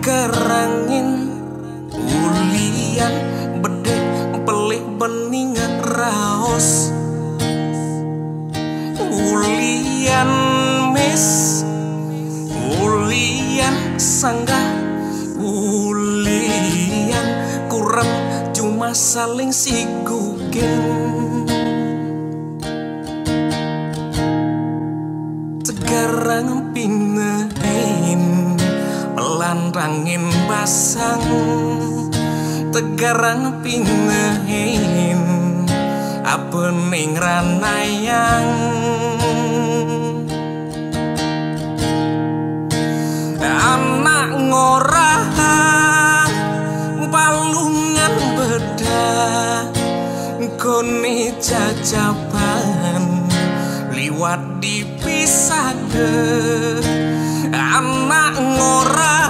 kegerangin ulian bedek pelih bening raos ulian mis ulian sanggah ulian kurang cuma saling sigugin tegarang pinain pelantangin basang tegarang pinain apening ranayang anak ngorah palungan bedah kone jajaban liwat dipisah deh anak ngorah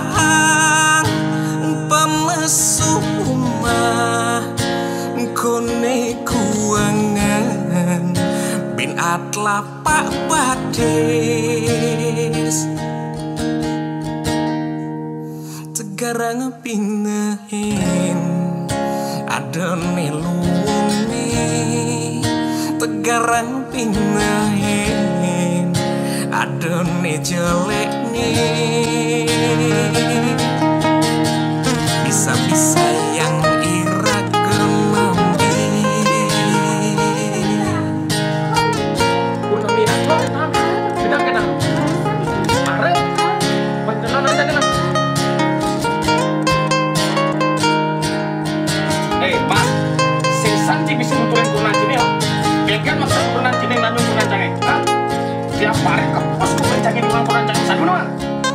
pemesuh umah kone kuangan bin atla pak bades tegarang pinahin ada neluwone tegarang pinahin ada ne jelek nih bisa-bisa yang ira kemampi udah minat lo tidak kena are panjalan aja kena Pak sing sanci bisa nuturin kunang cini ya biarkan maksud kunang cini nanyung kunang canggih tiap hari ke pos kumencangin kunang canggih sana mana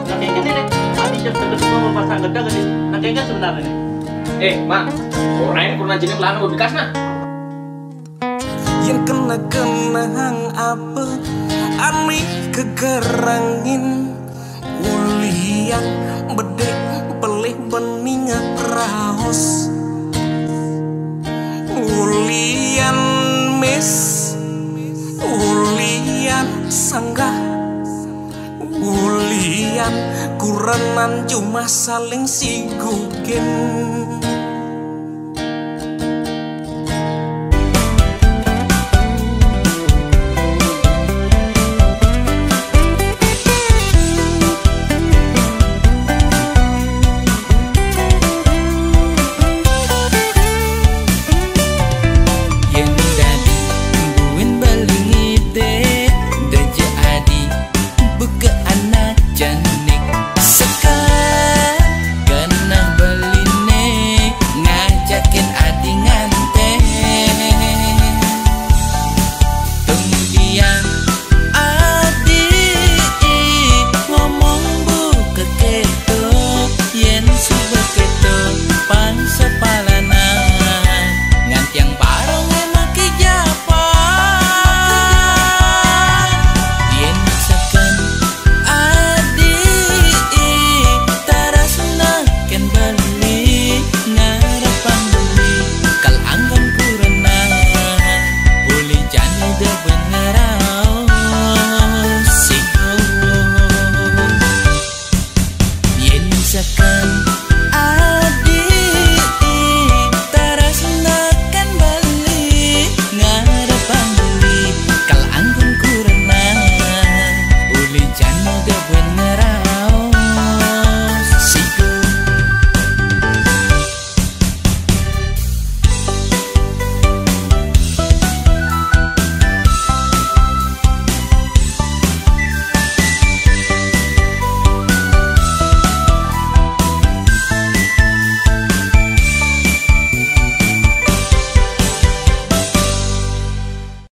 Nakengnya nih, tadi jam terus mau pasang gede gede. Nakengnya sebenarnya nih. Mak, orang kunang cini belakang gue bekas nah. Yang kena kenang apa aneh kegerangin ulian bedek pelih bening raos ulian mis ulian sanggah ulian kurenan cuma saling sigugin